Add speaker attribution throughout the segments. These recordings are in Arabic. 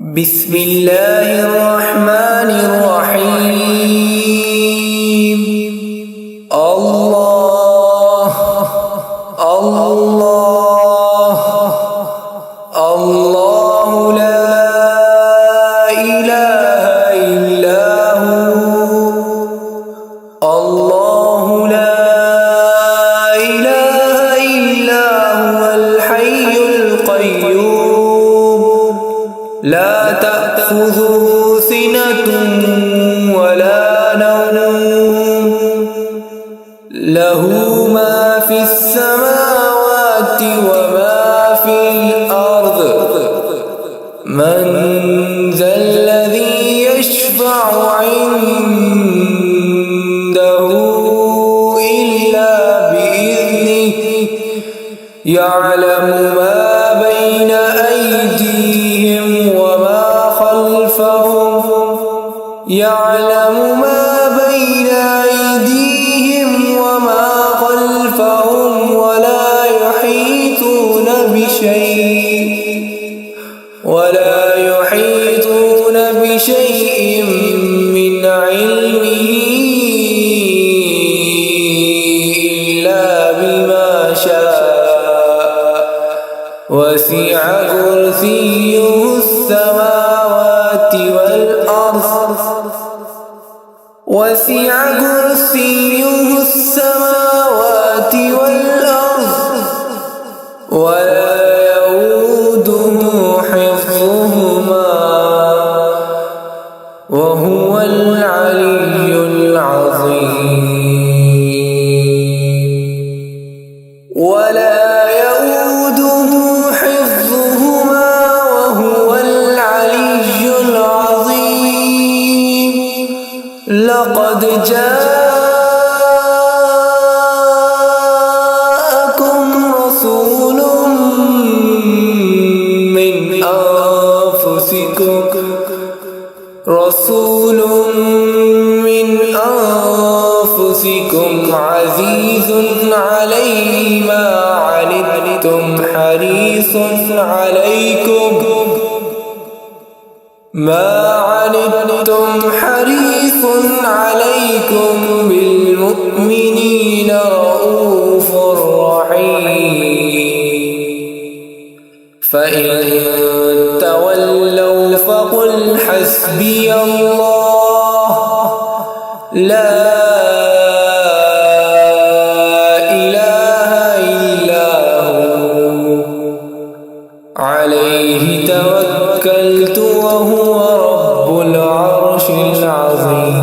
Speaker 1: بسم الله الرحمن الرحيم. الله الله الله لا إله إلا هو. الله لا إله إلا هو الحي القيوم لا تأخذه سنة ولا نوم له ما في السماوات وما في الأرض من ذا الذي يشفع عنده إلا بإذنه يعلم ما بين أيديهم وما خلفهم يعلم ما بين أيديهم وما خلفهم ولا يحيطون بشيء من علمه إلا بما شاء وسع كرسيه السماوات والأرض ولا يؤوده حفظهما وهو العلي العظيم. ولا يؤوده حفظهما وهو العلي العظيم. لقد جاءكم رسول من أنفسكم عزيز عليه ما عنتم حريص عليكم بالمؤمنين رؤوف رحيم. فإن تولوا فقل حسبي الله لا إله إلا هو عليه توكلت وهو رب العرش العظيم.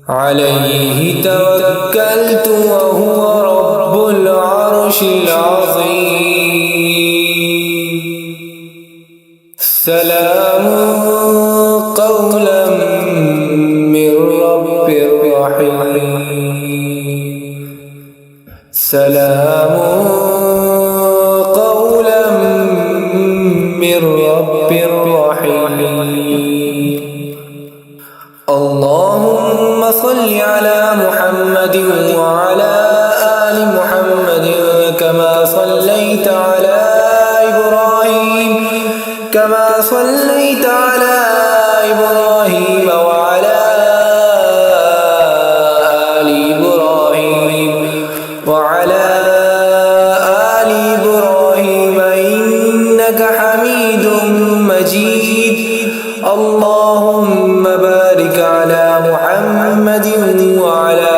Speaker 1: عليه توكلت وهو رب العرش العظيم. سلام قولا من رب رحيم. سلام قولا من رب رحيم. اللهم صل على محمد وعلى آل محمد كما صليت على إبراهيم وعلى آل إبراهيم وعلى آل إبراهيم إنك حميد مجيد. اللهم بارك على محمد وعلى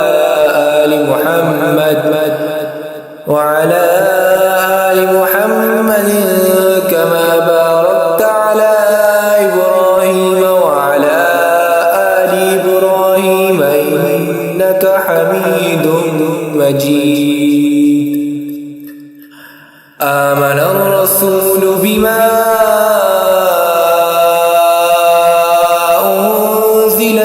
Speaker 1: آل محمد وعلى آل محمد كما باركت على إبراهيم وعلى آل إبراهيم إنك حميد مجيد. آمن الرسول بما أنزل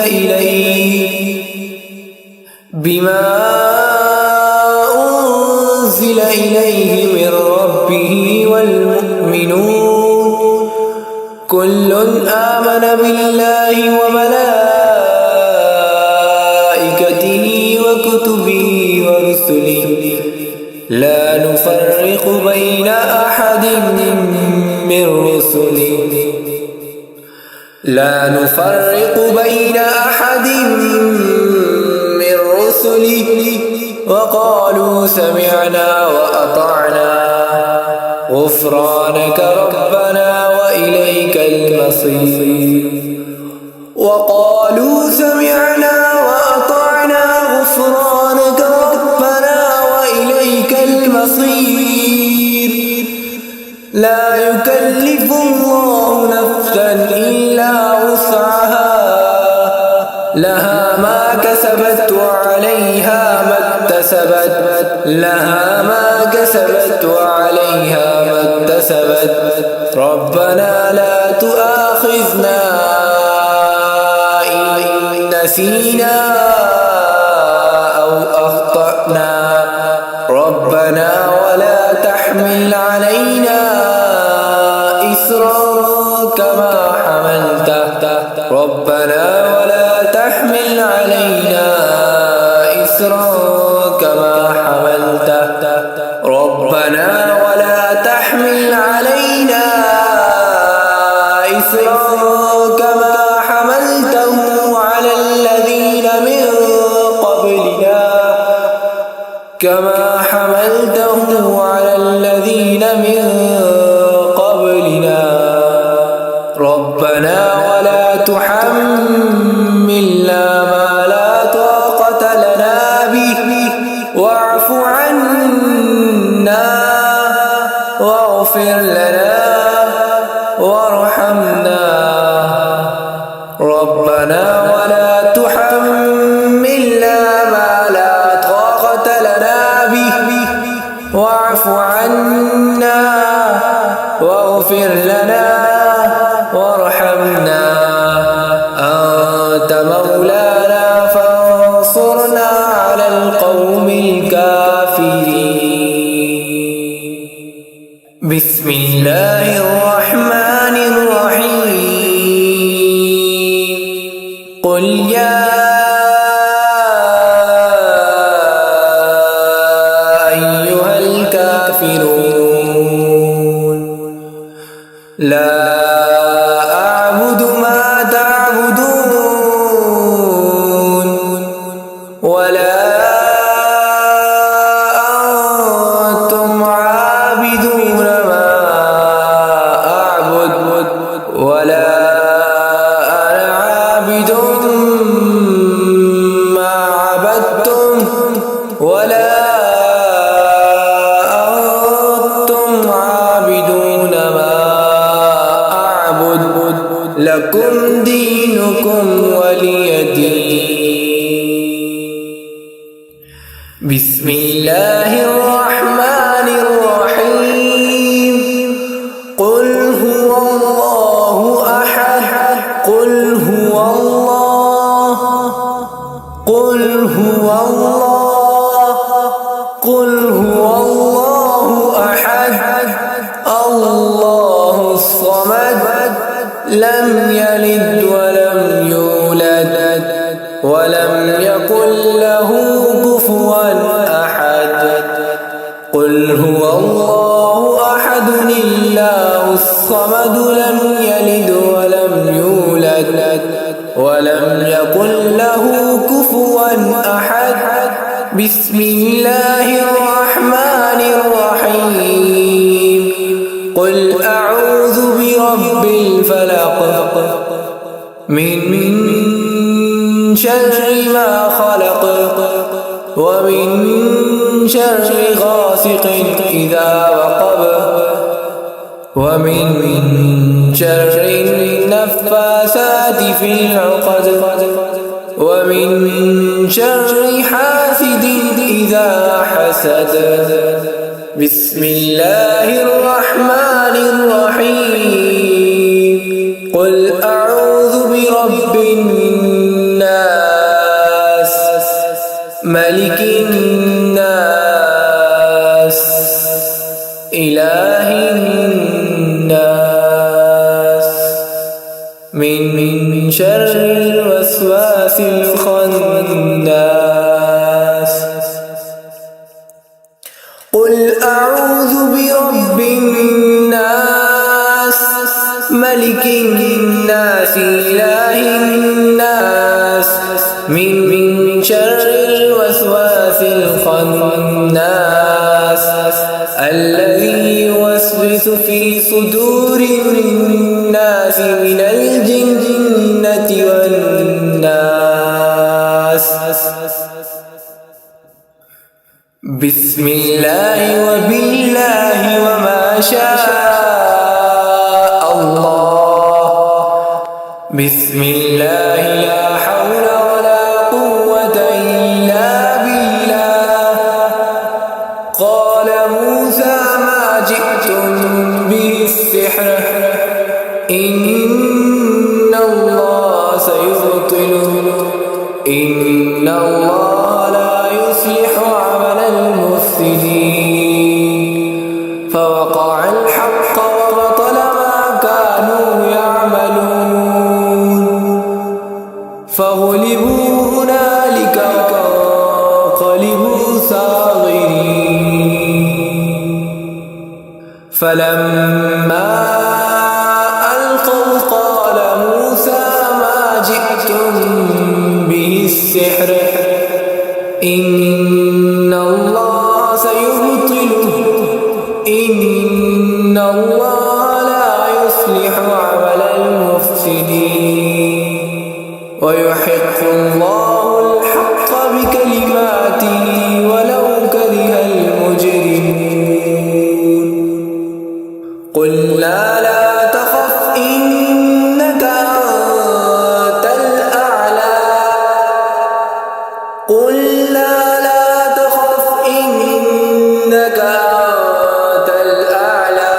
Speaker 1: إليه من ربه والمؤمنون كل آمن بالله وملائكته وكتبه ورسله لا نفرق بين أحد من رسله لا نفرق بين أحد من رسله وقالوا سمعنا وأطعنا غفرانك ربنا وإليك المصير. وقالوا سمعنا وأطعنا غفرانك ربنا وإليك المصير. لا يكلف الله نفسا إلا وسعها لها ما كسبت وعليها ما اكتسبت ربنا لا تؤاخذنا إن نسينا أو أخطأنا ربنا ولا تحمل علينا إصرا كما حملته على الذين من قبلنا ربنا ولا تحملنا ما لا طاقة لنا به واعف عنا واغفر لنا وارحمنا ربنا ولا تحملنا ما لا طاقة لنا به واعف عنا واغفر لنا وارحمنا أنت مولانا فانصرنا على القوم الكافرين. بسم الله الرحمن الرحيم. قل يا أيها الكافرون لا أعبد ما تعبدون ولا أنتم عابدون ما أعبد ولا أنا عابد ما عبدتم ولا أنتم عابدون ما أعبد لكم دينكم ولي دين. بسم الله الرحمن الرحيم. قل هو الله أحد قل هو الله أحد الله الصمد لم يلد ولم يولد ولم يكن له كفوا أحد. قل هو الله أحد الله الصمد لم يلد ولم يولد ولم يكن له كفوا أحد. بسم الله الرحمن الرحيم. قل أعوذ برب الفلق من شر ما خلق ومن شر غاسق إذا وقب ومن شر النفاثات في العقد ومن شر حاسد إذا حسد. بسم الله الرحمن الرحيم. قل أعوذ برب الناس ملك الناس إله الناس من شر الوسواس الخناس. قل أعوذ برب الناس ملك الناس إله الناس من شر الوسواس الخناس الذي يوسوس في صدور الناس من الجنة والناس. بسم الله وبالله وما شاء الله. بسم الله لا حول ولا قوة إلا بالله. قال موسى ما جئتم به السحر إن الله سيبطله إن الله لا يصلح عمل المفسدين. فوقع الحق وبطل ما كانوا يعملون فغلبوا هنالك وانقلبوا صاغرين. فلما ألقوا قال موسى ما جئتم به السحر إن الله سيبطله إن الله لا يصلح عمل المفسدين ويحق الله الحق بكلماته ولو كره المجرمون. قلنا لا تخف إنك أنت الأعلى قلنا لا تخف إنك أنت الأعلى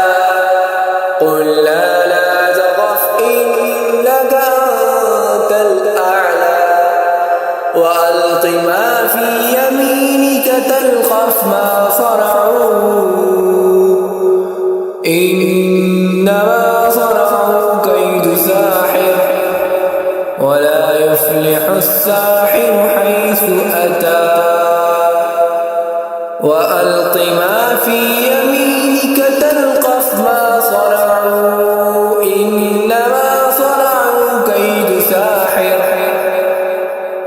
Speaker 1: قلنا لا تخف إنك أنت الأعلى وألق ما في يمينك تلقف ما صنعوا إنما صنعوا كيد ساحر ولا يفلح الساحر حيث أتى. وألق ما في يمينك تلقف ما صنعوا إنما صنعوا كيد ساحر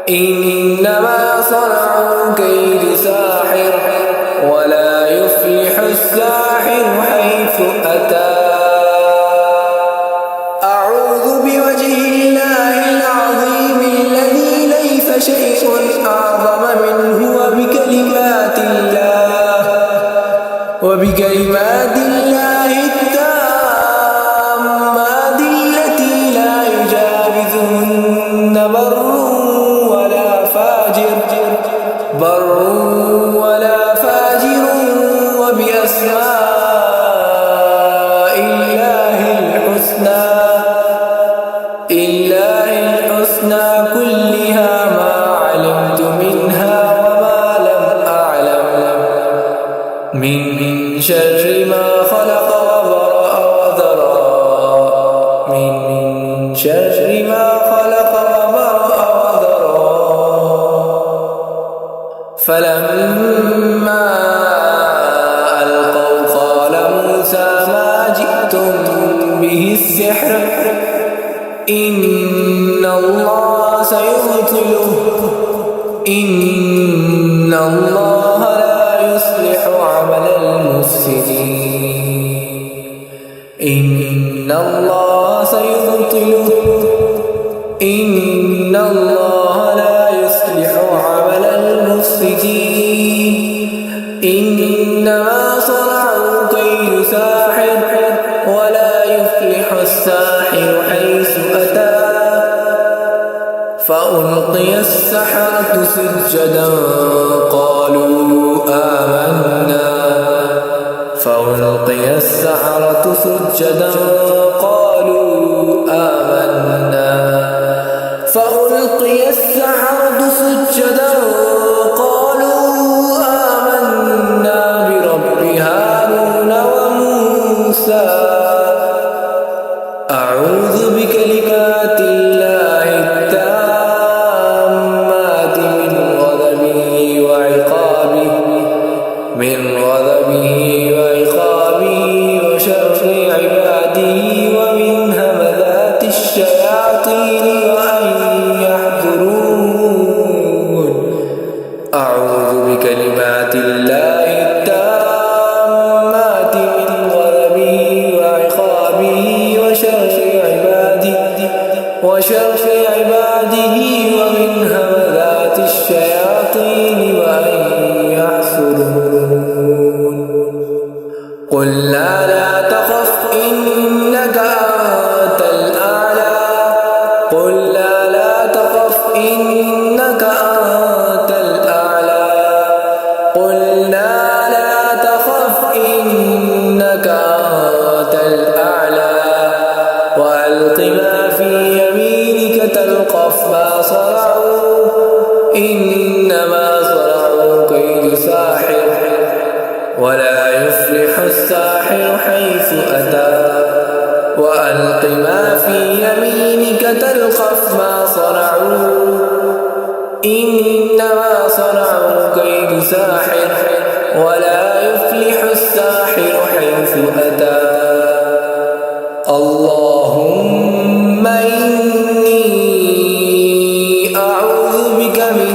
Speaker 1: إنما صنعوا كيد ساحر ولا يفلح الساحر حيث أتى. أعوذ بوجه الله العظيم الذي ليس شيء أعظم منه وبكلمات الله التامات التي لا يجاوزهن بر ولا فاجر وبأسماء الله الحسنى كلها ما علمت منها وما لم أعلم من شر ما خلق وبرأ وذرى من شر ما خلق وبرأ وذرى. فلما ألقوا قال موسى ما جئتم به السحر إن الله سيبطله إن الله لا يصلح عمل المفسدين إن الله سيبطله إن الله لا يصلح عمل المفسدين إنما صنعوا كيد ساحر ولا يفلح الساحر حيث أتى. فألقي السحرة سجدا قالوا آمنا فألقي السحرة سجدا قالوا آمنا فألقي السحرة سجدا قالوا آمنا برب هارون وموسى. أعوذ بكلمات الله التامات من غضبه وعقابه وشر عباده وشر عباده ومن همذات الشياطين وأن يحسدون. قل لا تخف إنك أنت الأعلى. قل لا تخف إنك أنت الأعلى. قل لا تخف إنك أنت الأعلى. وألق ما في يمينك تلقف ما صنعوا إنما صنعوا كيد ساحر ولا يفلح الساحر حيث أتى. وألق ما في يمينك تلقف ما صنعوا إنما صنعوا كيد ساحر ولا يفلح الساحر حيث أتى. اللهم إني أعوذ بك من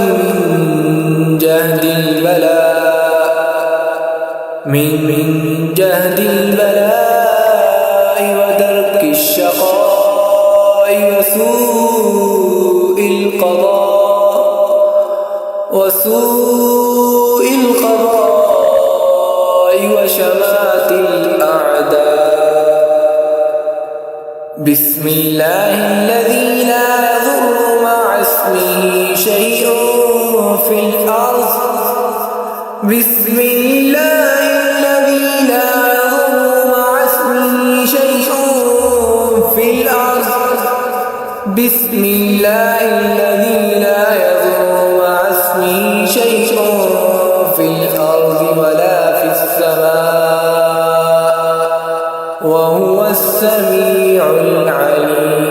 Speaker 1: جهد البلاء ودرك الشقاء وسوء القضاء وشمات الأعداء. بسم الله الذي لا يضر مع اسمه شيء في الأرض. بسم الله الذي لا يضر مع اسمه شيء في الأرض. بسم الله الذي لا يضر مع اسمه شيء في الأرض ولا في السماء وهو السميع العليم.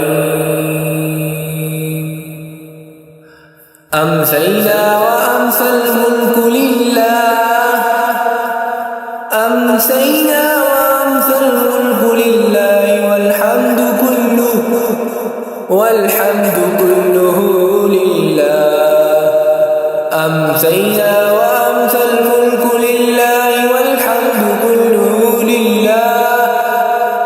Speaker 1: أمسينا وأمسى الملك لله. أمسينا وأمسى الملك لله والحمد كله لله. أمسينا وأمسى الملك لله والحمد كله لله.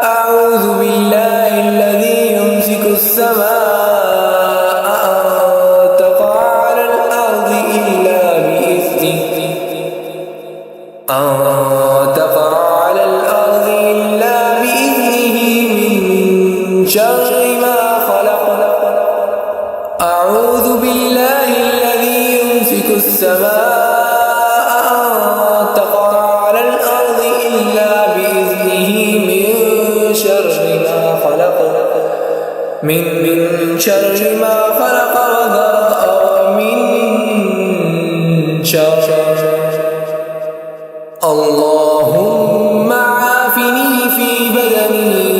Speaker 1: أعوذ بالله الذي يمسك السماء أن تقع على الأرض إلا بإذنه. من شر ما خلق. أعوذ بالله الذي يمسك السماء أن تقع على الأرض إلا بإذنه من شر ما خلق. من شر ما خلق ومن شر. اللهم عافني في بدني.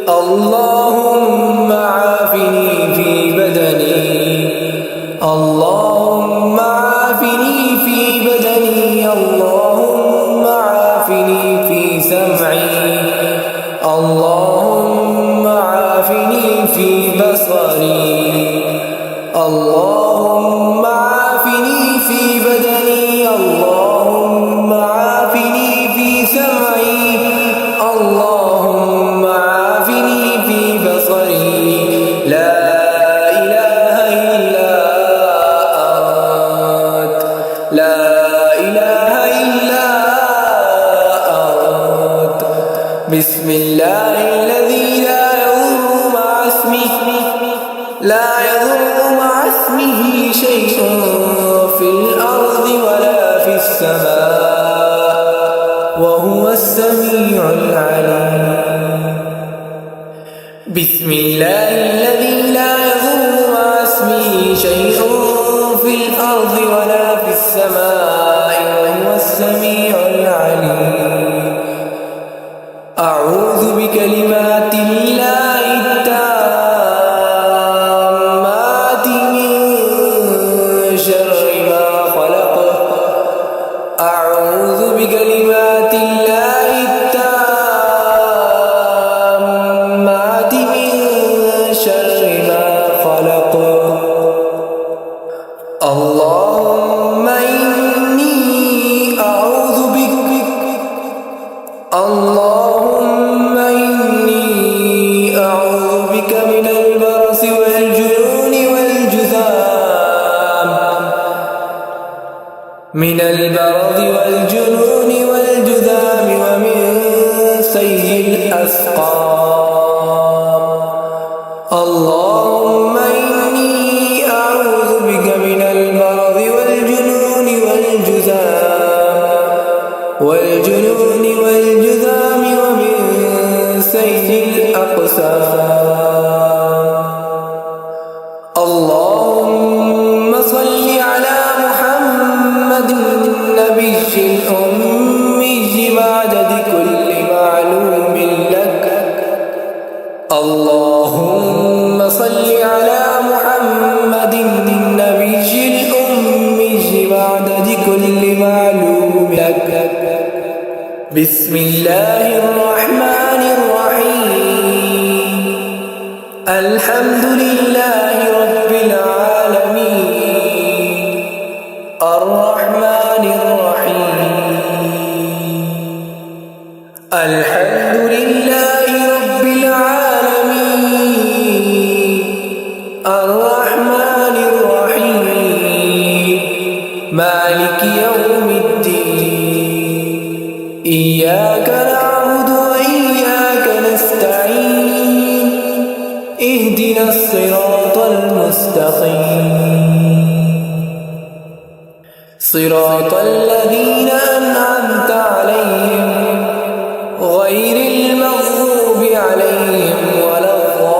Speaker 1: اللهم عافني في بدني. اللهم عافني في بدني. اللهم عافني في سمعي. اللهم عافني في بصري. اللهم عافني في بدني. اللهم عافني في سمعي. اللهم عافني في بصري. لا إله إلا أنت. لا إله إلا أنت. بسم الله الذي لا يضر مع اسمه شيء في الأرض ولا في السماء وهو السميع العليم. بسم الله الذي لا يضر مع اسمه شيء في الأرض ولا في السماء وهو السميع العليم. أعوذ بكلمات الله التامات من شر ما خلق. أعوذ بكلمات الله التامات من شر ما خلق. اللهم إني أعوذ بك الأقسام. اللهم صل على محمد النبي الأمي بعدد كل معلوم لك. اللهم صل على محمد النبي الأمي بعدد كل معلوم لك. بسم الله الرحمن الرحيم. الحمد لله رب العالمين الرحمن الرحيم. الحمد لله رب العالمين الرحمن الرحيم مالك يوم الدين. إياك نعبد وإياك نستعين. اهدنا الصراط المستقيم صراط الذين أنعمت عليهم غير المغضوب عليهم ولا الضالين.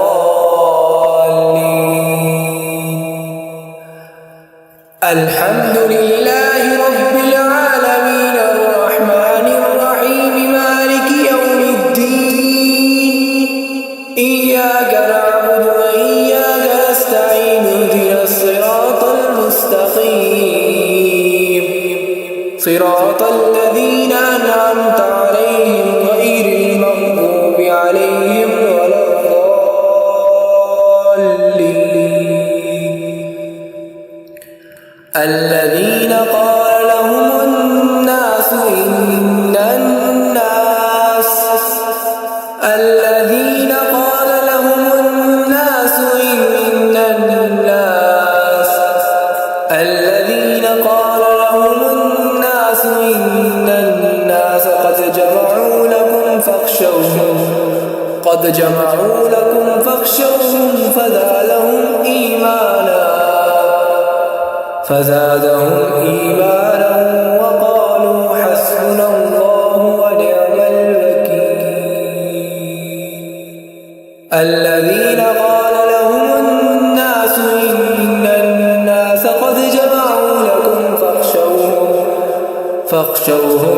Speaker 1: الحمد لله رب العالمين الرحمن الرحيم مالك يوم الدين. إياك نعبد وإياك نستعين. اهدنا الصراط المستقيم صراط الذين أنعمت عليهم غير المغضوب عليهم ولا الضالين. الذين قال لهم الناس إن الناس الذين قال لهم الناس إن الناس الذين قال لهم الناس إن الناس قد جمعوا لكم فاخشوهم فزادهم إيمانا وقالوا حسبنا الله ونعم الوكيل. الذين قال لهم الناس إن الناس قد جمعوا لكم فاخشوهم